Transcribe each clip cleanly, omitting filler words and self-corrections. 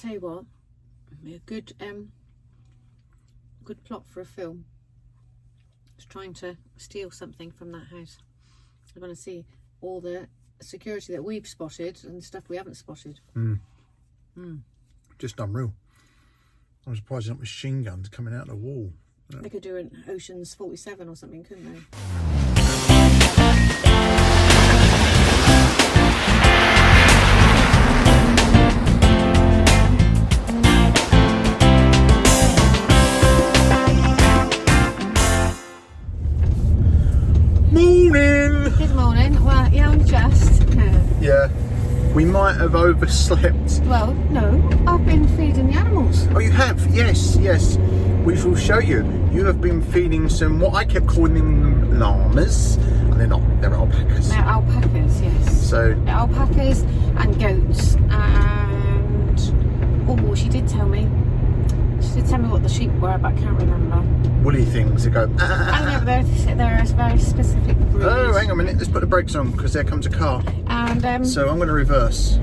tell you what, a good good plot for a film. It's trying to steal something from that house. I want to see all the security that we've spotted and stuff we haven't spotted. Just unreal. I'm surprised there's not machine guns coming out of the wall. They could do an Ocean's 47 or something, couldn't they? Morning! Good morning. Well, yeah, I'm just. Yeah, we might have overslept. Well, no, I've been feeding the animals. Oh, you have? Yes, yes. We shall show you. You have been feeding some, what I kept calling them llamas. And they're not, they're alpacas. They're alpacas, yes. So, They're alpacas and goats. And, oh, she did tell me what the sheep were, but I can't remember. woolly things that go. I know, but they're a very specific breed. Oh, hang on a minute. Let's put the brakes on because there comes a car. And so I'm going to reverse.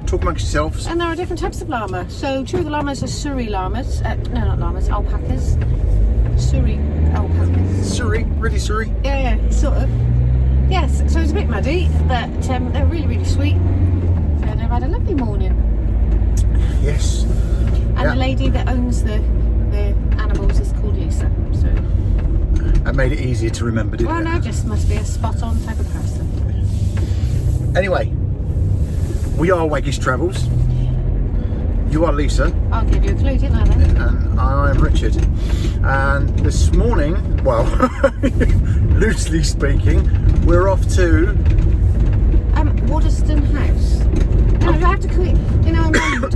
Talk amongst yourselves. And there are different types of llama. So 2 of the llamas are Surrey llamas. No, not llamas, alpacas. Surrey alpacas. Surrey, really Surrey. Yeah, sort of. Yes, so it's a bit muddy, but they're really, really sweet. So they've had a lovely morning. Yes. And the lady that owns the animals is called Lisa. So that made it easier to remember, didn't it? Well, no, just must be a spot-on type of person. Anyway, we are Waggies Travels. You are Lisa. I'll give you a clue, didn't I then? And I'm Richard. And this morning, well, loosely speaking, we're off to Waddesdon House. No, I have to quit. You know,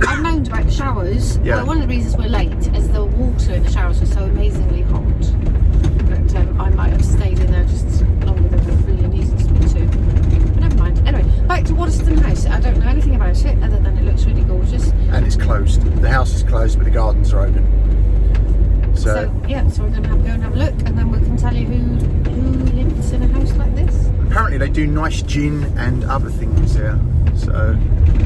I moaned about the showers. Yeah. Well, one of the reasons we're late is the water in the showers was so amazingly hot. But I might have stayed in there just longer than it really needed me to. But never mind. Anyway, back to Waddesdon House. I don't know anything about it other than it looks really gorgeous. And it's closed. The house is closed, but the gardens are open. So yeah, so we're going to go and have a look, and then we can tell you who lives in a house like this. Apparently they do nice gin and other things there. So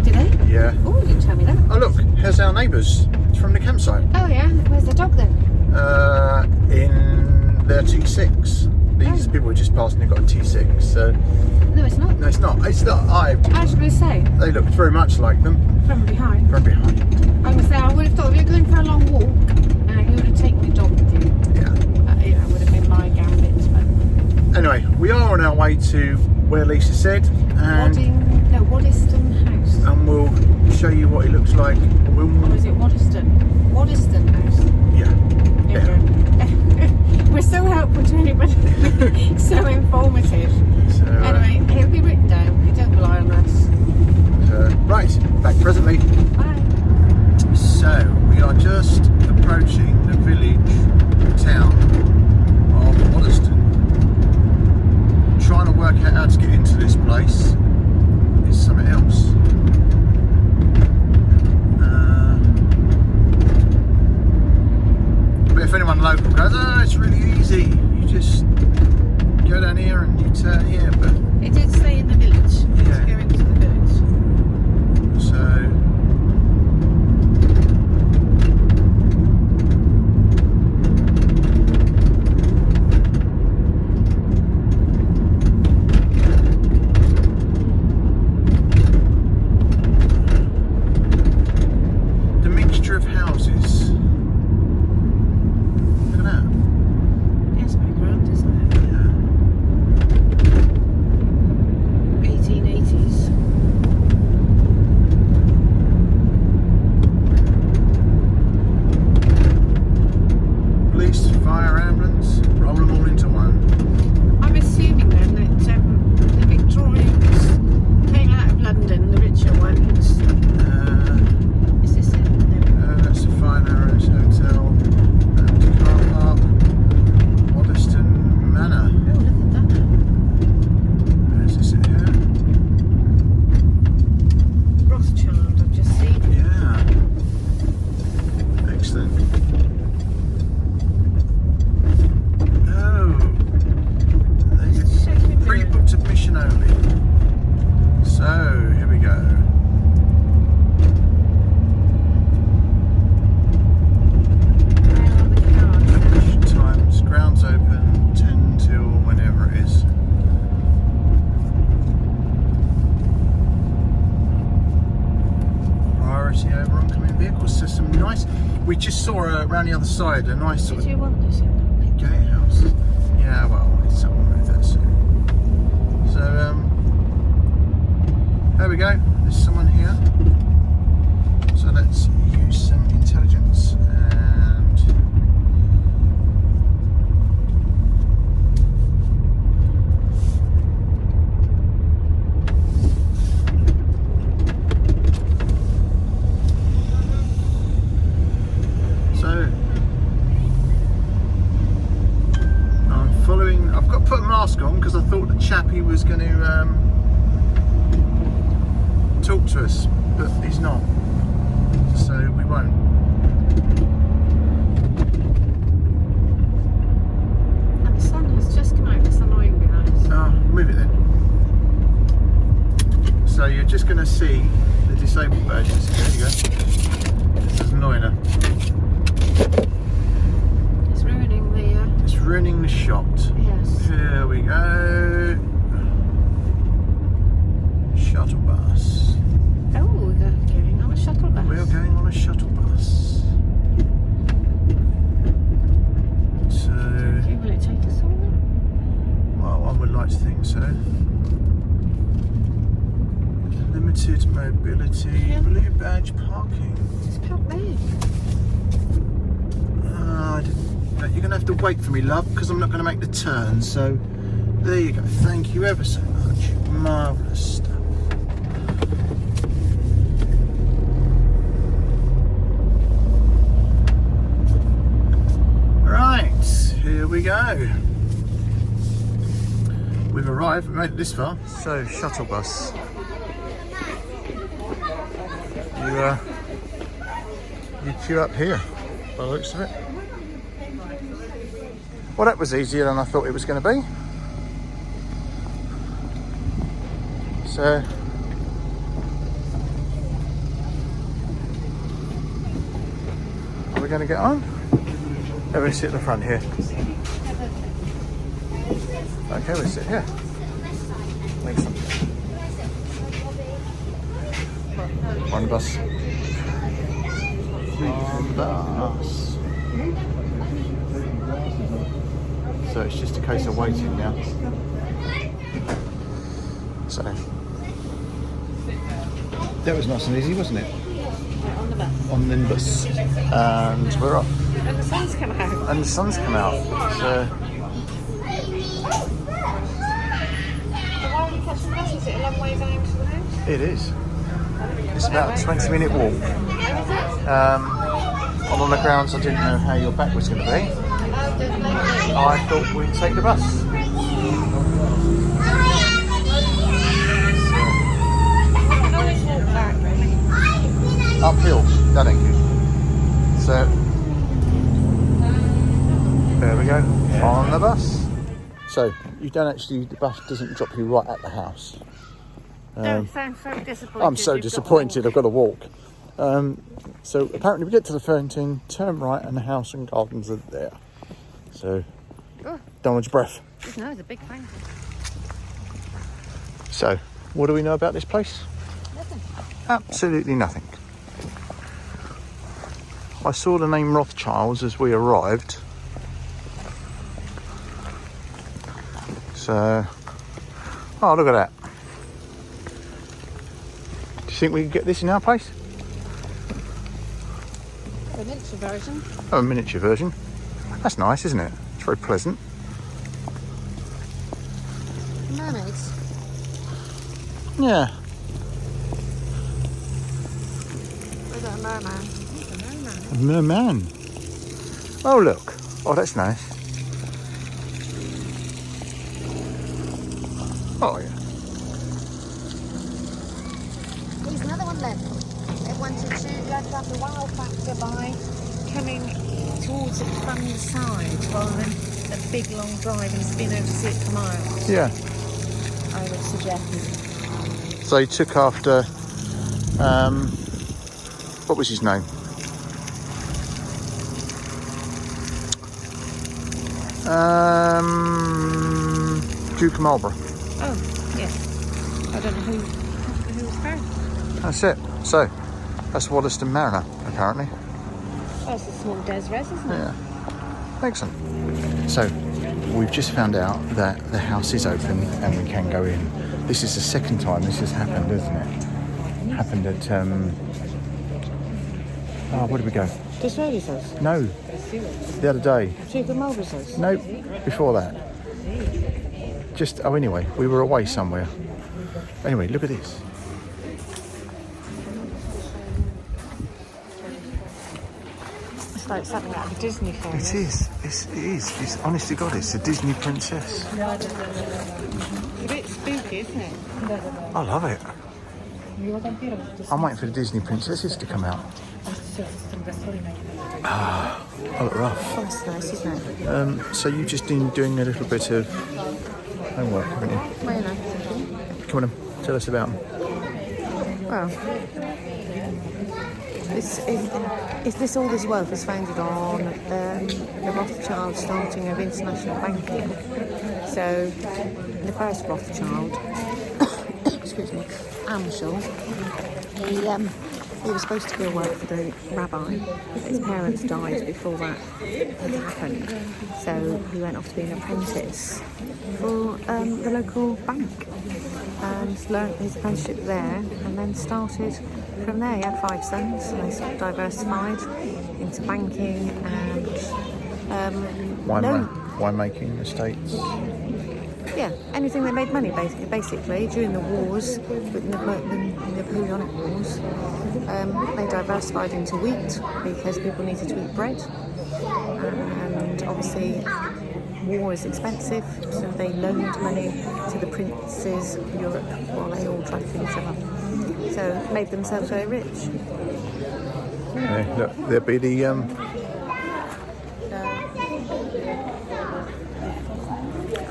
Do they? yeah. Oh, you didn't tell me that. Oh look, here's our neighbours from the campsite. Oh yeah, where's the dog then? In their T6. These people were just passing, they've got a T6. So No, it's not. no, it's not. It's not. I was going to say, They looked very much like them from behind. from behind. I was there. I would have thought if you're going for a long walk, you would have taken your dog with you. Yeah. That would have been my gambit. But Anyway, we are on our way to where Lisa said, and Waddesdon House. and we'll show you what it looks like. Or is it Waddesdon? Waddesdon House. Yeah. Yeah. We're so helpful to anybody. So informative. So, Anyway, it'll be written down. You don't rely on us. right, back presently. Bye. So we are just approaching the village, town of Waterston. Trying to work out how to get into this place is something else. But if anyone local goes, oh, it's really easy. You just go down here and you turn here. see over oncoming vehicles. So some nice. We just saw around the other side a nice sort Did of you want this in the gatehouse. Yeah, well, it's someone move that soon. So there we go. There's someone here. So let's use some intelligence and. Put a mask on because I thought the chappie was going to talk to us, but he's not, so we won't. And the sun has just come out. It's annoying me, guys. Oh, move it then. So you're just going to see the disabled badges. There you go. This is annoying her. It's ruining the. It's ruining the shot. Yes. Here we go. Shuttle bus. Oh, we're going on a shuttle bus. We are going on a shuttle bus. So, Okay, will it take us all? well, I would like to think so. Limited mobility, Yeah. blue badge parking. Just park there. You're going to have to wait for me, love, because I'm not going to make the turn. So, there you go. Thank you ever so much. Marvellous stuff. Right, here we go. We've arrived. We made it this far. So, shuttle bus. You queue up here, by the looks of it. Well, that was easier than I thought it was going to be. So, are we going to get on? Everyone sit at the front here. Okay, we'll sit here. Excellent. On the bus. On the bus. So it's just a case of waiting now. So that was nice and easy, wasn't it? On the bus. On the bus. And we're off. And the sun's come out. And the sun's come out. So Why are we catching the bus? Is it a long way down to the house? it is. It's about a 20-minute walk. I'm on the grounds I didn't know how your back was going to be. I thought we'd take the bus. Uphill, no thank you. So, there we go, on the bus. So, you don't actually, the bus doesn't drop you right at the house. Don't sound so disappointed. I'm so disappointed, I've got to walk. So apparently we get to the Ferntine, turn right and the house and gardens are there. So, don't hold your breath. No, it's a big thing. So, what do we know about this place? Nothing. Absolutely nothing. I saw the name Rothschilds as we arrived. So, oh, look at that. Do you think we can get this in our place? A miniature version. Oh, a miniature version. That's nice, isn't it? It's very pleasant. Mermaids. Yeah. Where's that merman? A merman. Oh, look. Oh, that's nice. Oh, yeah. Here's another one then. They wanted to have the wow factor by coming towards it from the side rather than a big long drive and spin over to see it for miles. Yeah. I would suggest. So he took after, what was his name? Duke of Marlborough. Oh, yes. I don't know who was first. That's it. So, That's Waddesdon Manor, apparently. Oh, it's a small des res, isn't it? Yeah. Excellent. So, we've just found out that the house is open and we can go in. This is the second time this has happened, isn't it? Happened at, where did we go? Disraeli's house? No, the other day. Jacob Mulberry's house? No, before that. Anyway, we were away somewhere. Anyway, look at this. It's like something out of a Disney film. It is. It is. It's honest to God, it's a Disney princess. It's a bit spooky, isn't it? I love it. I'm waiting for the Disney princesses to come out. I look rough. Oh, that's nice, isn't it? So you've just been doing a little bit of homework, haven't you? Well, you know. Come on, tell us about them. Well, it's all this wealth is founded on the Rothschild starting of international banking. So the first Rothschild, excuse me, Amschel, he was supposed to go work for the rabbi. His parents died before that had happened, so he went off to be an apprentice for the local bank and learnt his apprenticeship there, and then started from there. He had 5 sons, and they sort of diversified into banking and winemaking estates. Yeah, anything that made money, basically. During the wars, the Napoleonic Wars, they diversified into wheat because people needed to eat bread. And obviously, war is expensive, so they loaned money to the princes of Europe while they all tried to kill each other. So, made themselves very rich. Yeah, look, there'll be the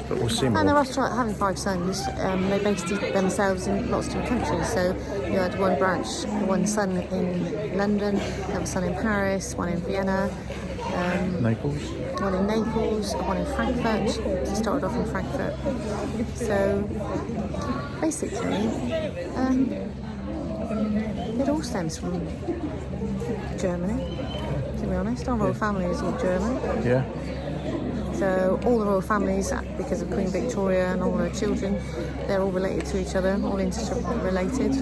but we'll see more. And the Rothschild, having 5 sons, they based themselves in lots of different countries. So you had one son in London, another son in Paris, one in Vienna, Naples. One in Naples, one in Frankfurt. He started off in Frankfurt. So basically, it all stems from Germany, to be honest. Our royal family is all German. Yeah. So all the royal families, because of Queen Victoria and all her children, they're all related to each other, all interrelated.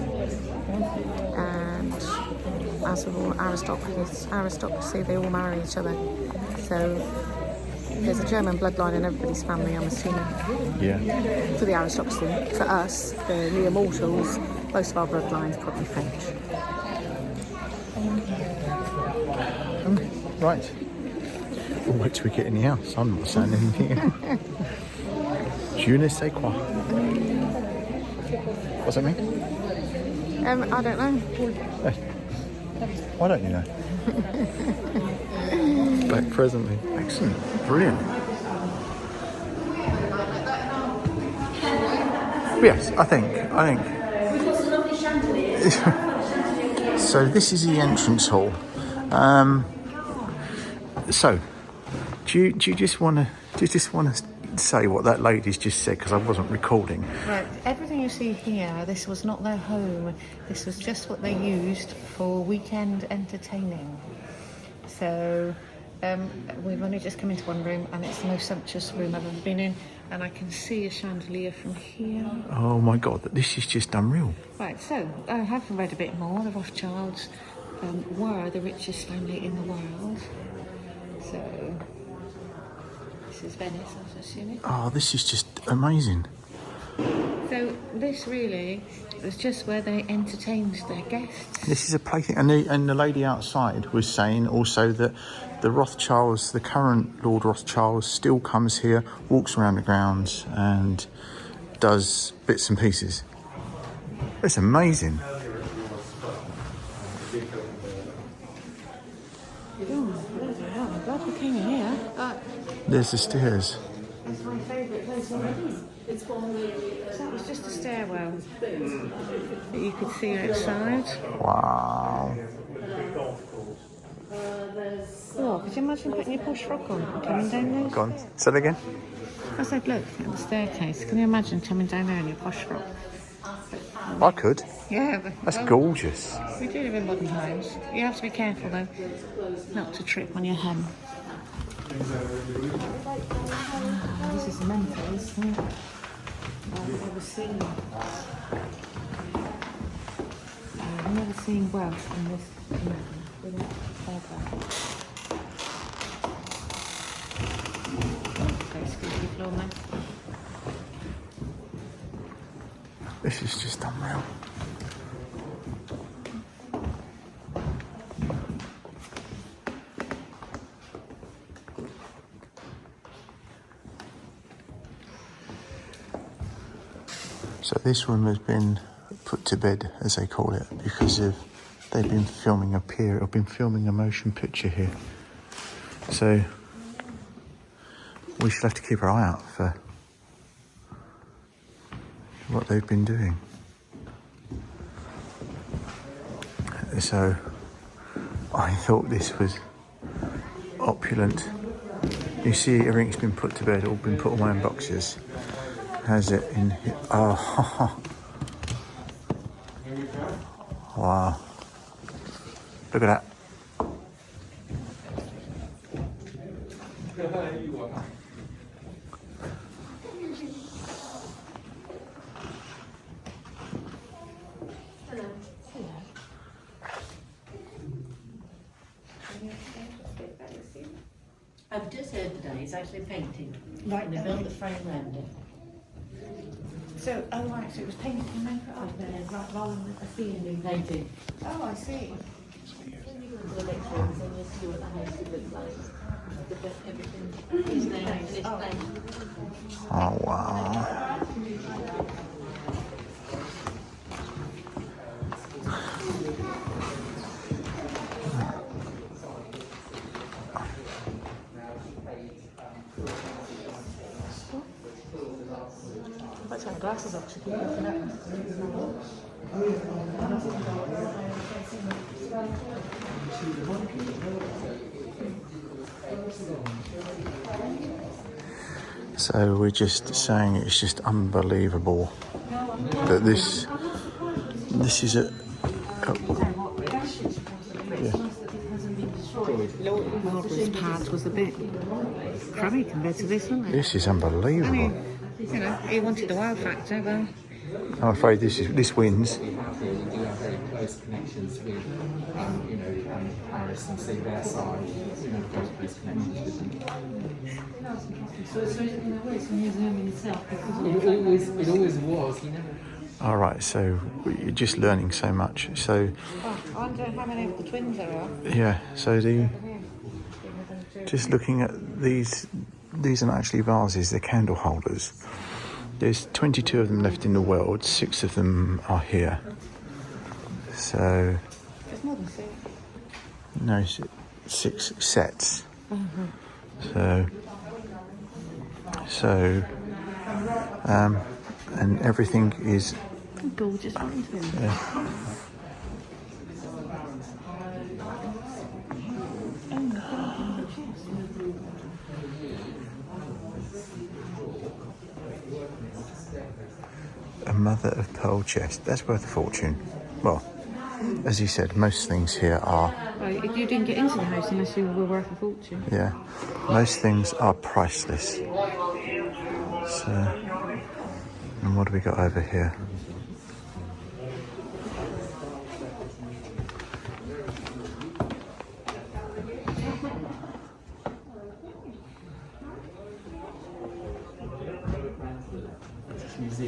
And as with all aristocracy, they all marry each other. So there's a German bloodline in everybody's family, I'm assuming. Yeah. For the aristocracy. For us, the immortals, most of our bloodline's probably French. Right. We'll wait till we get in the house. I'm not saying anything. Je ne sais quoi. What's that mean? I don't know. Hey. Why don't you know? Back presently. Excellent. Brilliant. Yes, I think. So this is the entrance hall. So, do you just want to say what that lady's just said, because I wasn't recording? Right, everything you see here, this was not their home. This was just what they used for weekend entertaining. So we've only just come into one room, and it's the most sumptuous room I've ever been in, and I can see a chandelier from here. Oh my God, this is just unreal. Right, so I have read a bit more. The Rothschilds were the richest family in the world. So this is Venice, I was assuming. Oh, this is just amazing. So this really was just where they entertained their guests. This is a plaything, and the lady outside was saying also that the Rothschilds, the current Lord Rothschild, still comes here, walks around the grounds, and does bits and pieces. It's amazing. I'm glad we came in here. There's the stairs. It's my favourite place already. So that was just a stairwell that you could see outside. Wow. Oh, could you imagine putting your posh frock on and coming down there? Go on, say that again. I said, look at the staircase. Can you imagine coming down there in your posh frock? I could. Yeah, but, That's gorgeous. we do live in modern homes. You have to be careful though, not to trip on your hem. This is mental. I've never seen wealth in this without ever. Okay, squeaky floor, mate. This is just unreal. So this room has been put to bed, as they call it, because they've been filming a motion picture here. So we should have to keep our eye out for what they've been doing. So I thought this was opulent. You see, everything's been put to bed, all been put away in boxes. Has it in here? Oh, wow. Look at that. I've just heard today it's actually painting. Right, And they built the frame around it. So, oh right, so it was painted and then put up there, rather than a ceiling being painted. Oh, I see. When you go into the next rooms and you'll see what the house would look like. Everything is there, it's there. Oh, wow. Let's have glasses off to keep looking at them. So we're just saying it's just unbelievable that this is a Margaret's part was a bit crummy compared to this, wasn't it? this is unbelievable. I mean, you know, he wanted the wow factor, but I'm afraid this wins. We do have very close connections with, Paris and see their side. We have close connections with them. So it's in a way, it's a museum in itself. It always was. You never. All right, so you're just learning so much. So I wonder how many of the twins there are. yeah, so just looking at these are not actually vases, they're candle holders. There's 22 of them left in the world, 6 of them are here. So There's more than 6. no, 6 sets. So and everything is Gorgeous ones. a mother of pearl chest. That's worth a fortune. Well, as you said, most things here are. Well, you didn't get into the house unless you were worth a fortune. Yeah, most things are priceless. So, and what do we got over here?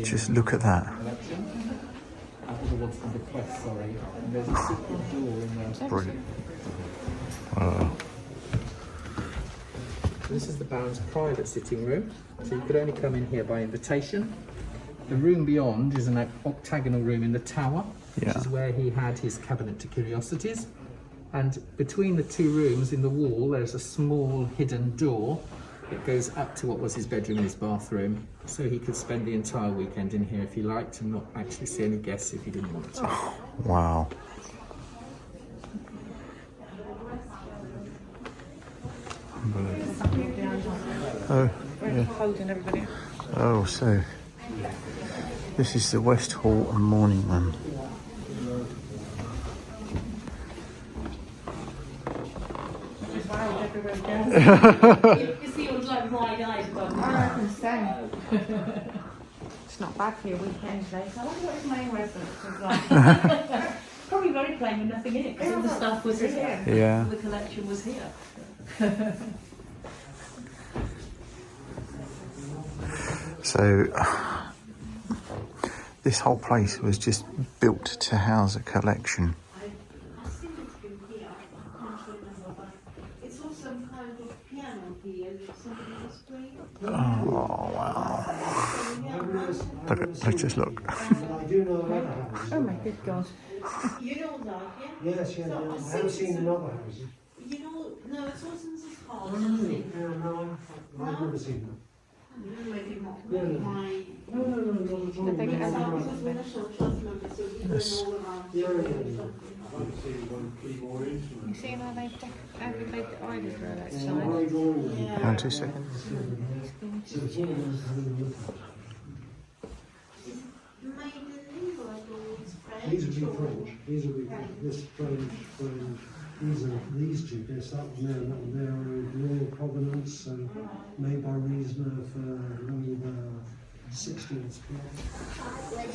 Just look at that. There's a secret door in there. Brilliant. Wow. This is the Baron's private sitting room, so you could only come in here by invitation. The room beyond is an octagonal room in the tower, which is where he had his cabinet of curiosities. And between the two rooms in the wall, there's a small hidden door that goes up to what was his bedroom and his bathroom, so he could spend the entire weekend in here if he liked and not actually see any guests if he didn't want to. Oh, wow. Holding everybody. Oh, so This is the West Hall and morning room. You see, it was like wide-eyed. It's not bad for your weekend today. I wonder what his main residence was like. Probably very plain with nothing in it, because all the stuff was here. Yeah. The collection was here. So this whole place was just built to house a collection. I think it's been here. I can't remember, but it's also some kind of piano here that somebody was playing. Oh wow! Let's just look. I do know another house. Oh my good God. You know that, yeah? Yes, yeah, So I haven't seen another house. You know, no, it's Watson's house. No, I've never seen them. Maybe not. No, no. My... No, not at all. They get No, a- no, This is no. when I showed trust member, so we Yes. don't know around. Yeah, yeah. You see how they've divided her Where outside? are you going? Yeah. Hang on 2 seconds. So here is having a look at. These would be French. These would be French. This French. These two. Yes, that one there and that one there are royal provenance and made by Riesner for Louis the 16th. That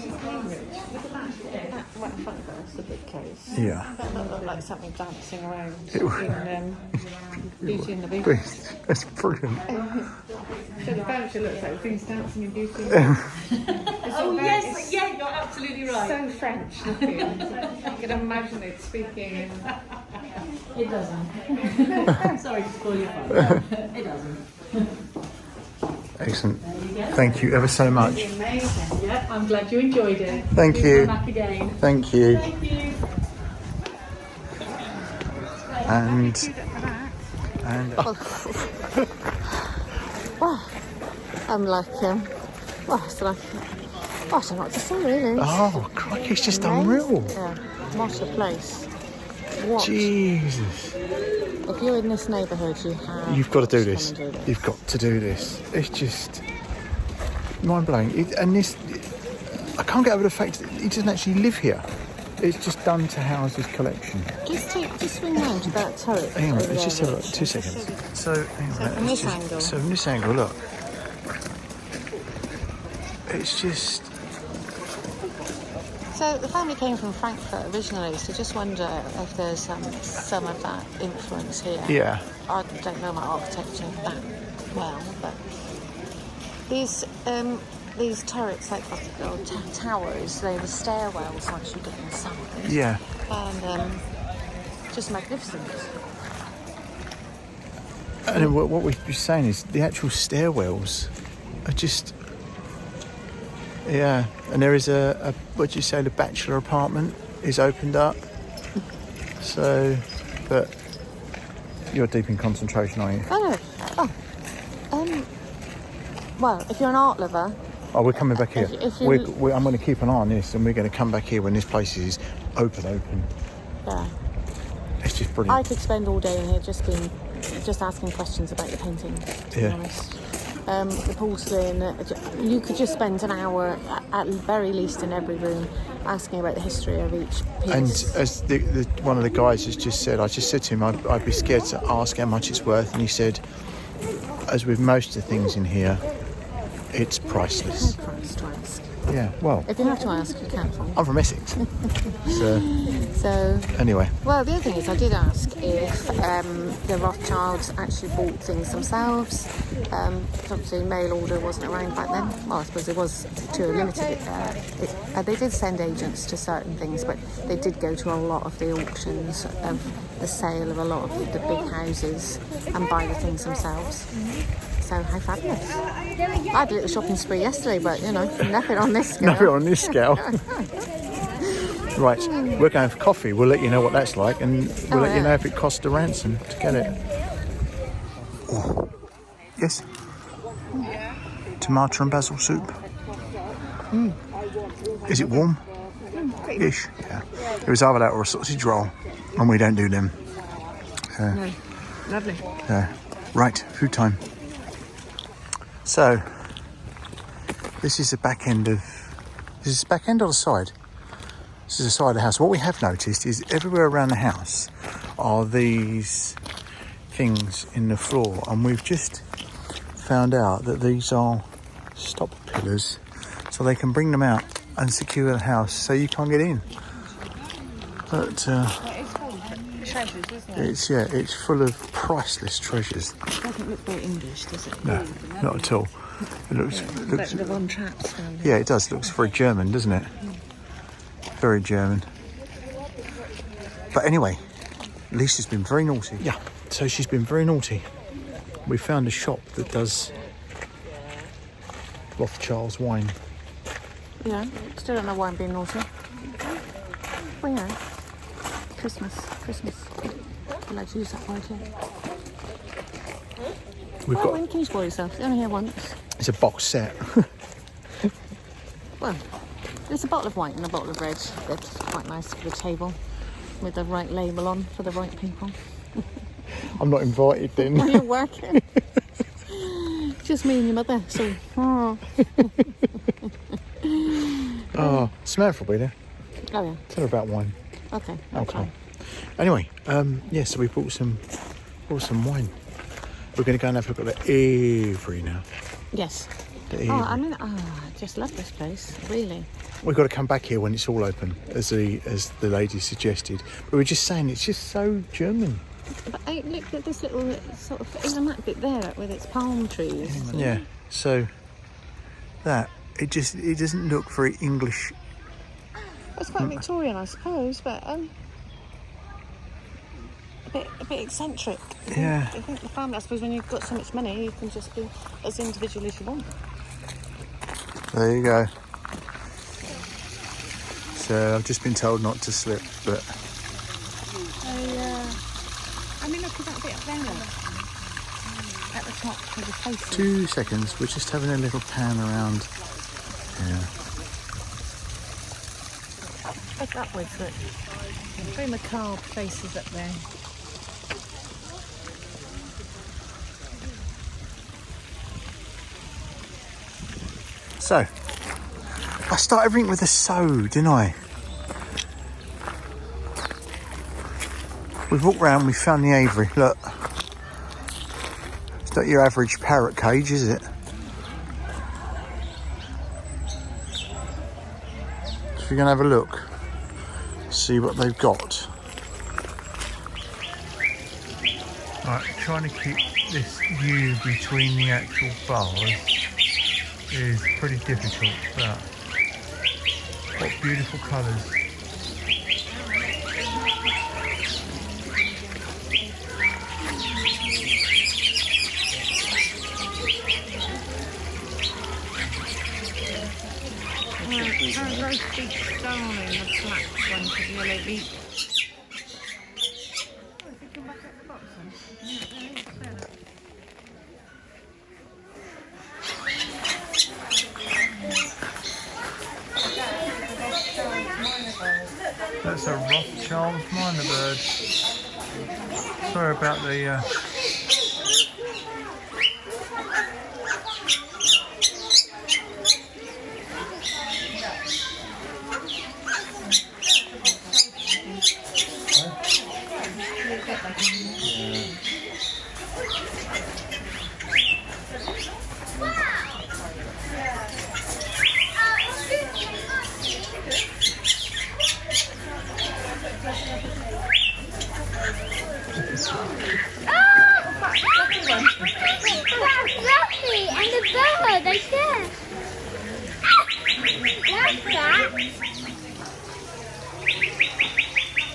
right in front of us, the bookcase. Yeah. That looked like something dancing around It was- in Beauty and the Beast. That's brilliant. So the furniture looks like things dancing in Beauty and the Beast. Oh, yes, yeah, you're absolutely right. So French looking. You can imagine it speaking in... It doesn't. Sorry to spoil your fun. It doesn't. Excellent. There you go. Thank you ever so much. Amazing. Yeah, I'm glad you enjoyed it. Thank Please you. come back again. Thank you. Thank you. And Well, I'm like, it's like, I don't know what to say really. oh, crikey, it's just unreal. Yeah, what a place. What? Jesus. If you're in this neighbourhood, You've got to do come this. and do this. You've got to do this. It's just mind blowing. And this, I can't get over the fact that he doesn't actually live here. It's just done to house his collection. Just swing round to that turret. Hang on, over let's just there, have a look. Rich. 2 seconds. So, hang on. So from let's this just- angle. So from this angle, look. It's just. So the family came from Frankfurt originally, so just wonder if there's some of that influence here. Yeah. I don't know my architecture that well, but these turrets, like towers, they were stairwells once you get inside. Yeah. And just magnificent. And what we're saying is the actual stairwells are just. Yeah. And there is a what do you say, the bachelor apartment is opened up. So, but you're deep in concentration, are you? Oh no. Well, if you're an art lover, Oh, we're coming back here. If you- I'm going to keep an eye on this, and we're going to come back here when this place is open. yeah, It's just I brilliant. could spend all day in here just asking questions about your painting, to be Yeah. honest. The porcelain, you could just spend an hour at the very least in every room asking about the history of each And piece. as one of the guys has just said, I just said to him, I'd be scared to ask how much it's worth, and he said, as with most of the things in here, it's priceless. No price to ask. Yeah, well, If you have to ask, you can find. I'm from Essex. So, So, anyway, well, the other thing is I did ask if the Rothschilds actually bought things themselves. Obviously, mail order wasn't around back then. Well, I suppose it was to a limited. They did send agents to certain things, but they did go to a lot of the auctions of the sale of a lot of the big houses and buy the things themselves. So how fabulous. I had a little shopping spree yesterday, but, nothing on this scale. nothing on this scale. Right, we're going for coffee. We'll let you know what that's like, and we'll let you know if it costs a ransom to get it. Oh. Yes? Tomato and basil soup. Is it warm? Ish. Yeah. It was either that or a sausage roll, and we don't do them. No. Lovely. Right, food time. So, this is the back end of Is this the back end or the side? This is the side of the house. What we have noticed is everywhere around the house are these things in the floor, and we've just found out that these are stop pillars, so they can bring them out and secure the house so you can't get in. But It's full of treasures, isn't it? it's full of priceless treasures. It doesn't look very English, does it? No, not at all. It looks Like the Von Trapp's family. yeah, it does. It looks very German, doesn't it? Very German. But anyway, Lisa's been very naughty. Yeah, so she's been very naughty. We found a shop that does Rothschilds wine. Yeah, still don't know why I'm being naughty. Well, you know, Christmas. I like to use that word too. We've Well, got when can you spoil yourself? You're only here once. it's a box set. Well, there's a bottle of white and a bottle of red. They're just quite nice for the table, with the right label on for the right people. I'm not invited then. While you're working. Just me and your mother, so... Oh, Samantha will be there. Oh, yeah. Tell her about wine. Okay, that's Okay. fine. Anyway, yeah, so we bought some wine. We're going to go and have a look at the aviary now. Yes. The Oh, aviary. I mean, I just love this place, really. We've got to come back here when it's all open, as the lady suggested. But we were just saying, it's just so German. But hey, look at this little sort of in that bit there with its palm trees. Yeah. So that it doesn't look very English. It's quite Victorian, I suppose, but a bit eccentric. Yeah. I think the family, I suppose, when you've got so much money, you can just be as individual as you want. There you go. So I've just been told not to slip, but I mean, look at that bit up there. At the top with the faces. 2 seconds. We're just having a little pan around. Yeah. Look upwards, look. Very macabre faces up there. So I started everything with a so, didn't I? We've walked round, we found the aviary. Look. It's not your average parrot cage, is it? So we're going to have a look. See what they've got. Right, trying to keep this view between the actual bars is pretty difficult, but what beautiful colours. Roast beef stone in the black ones with yellow beef. That's a Rothschilds Manor bird. Sorry about the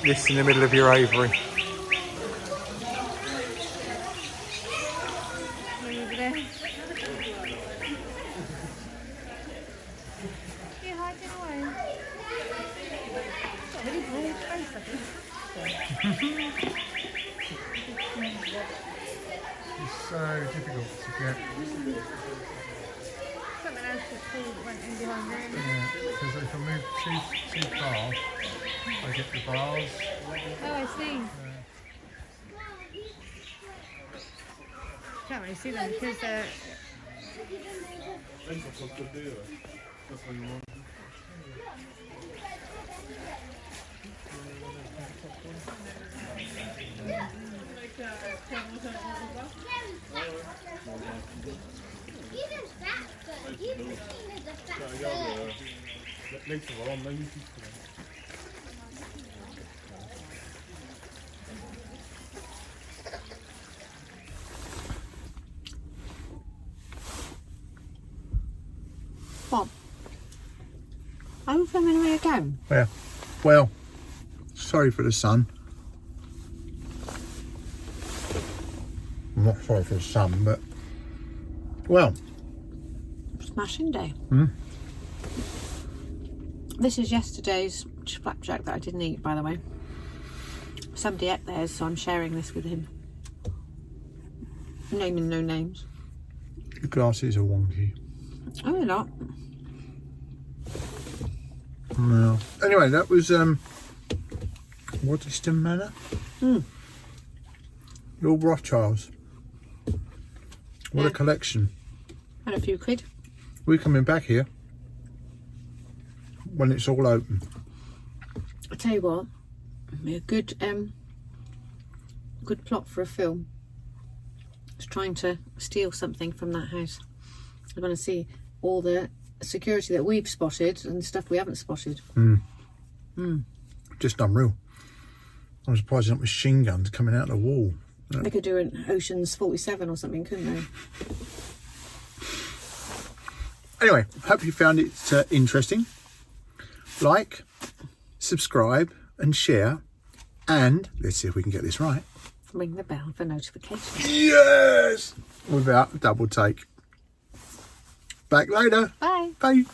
this in the middle of your aviary. It's so difficult to get. Something else was cool that went in behind there. Yeah, because if I move too far, I get the bars. Oh, I see. Can't really see them because they're... What? Are you filming away again? Yeah. Well, sorry for the sun. I'm not sorry for the sun, but well. Smashing day. Mm. This is yesterday's flapjack that I didn't eat, by the way. Somebody ate theirs, so I'm sharing this with him. Naming no names. The glasses are wonky. Oh, they're not. No. Anyway, that was Waddesdon Manor. Lord Rothschilds. What a collection. And a few quid. We're coming back here when it's all open. I tell you what, a good good plot for a film. It's trying to steal something from that house. I want to see all the security that we've spotted and stuff we haven't spotted. Just unreal. I'm surprised there's not machine guns coming out of the wall. They could do an Ocean's 47 or something, couldn't they? Anyway, hope you found it interesting. Like, subscribe and share. And let's see if we can get this right. Ring the bell for notifications. Yes! Without a double take. Back later. Bye. Bye.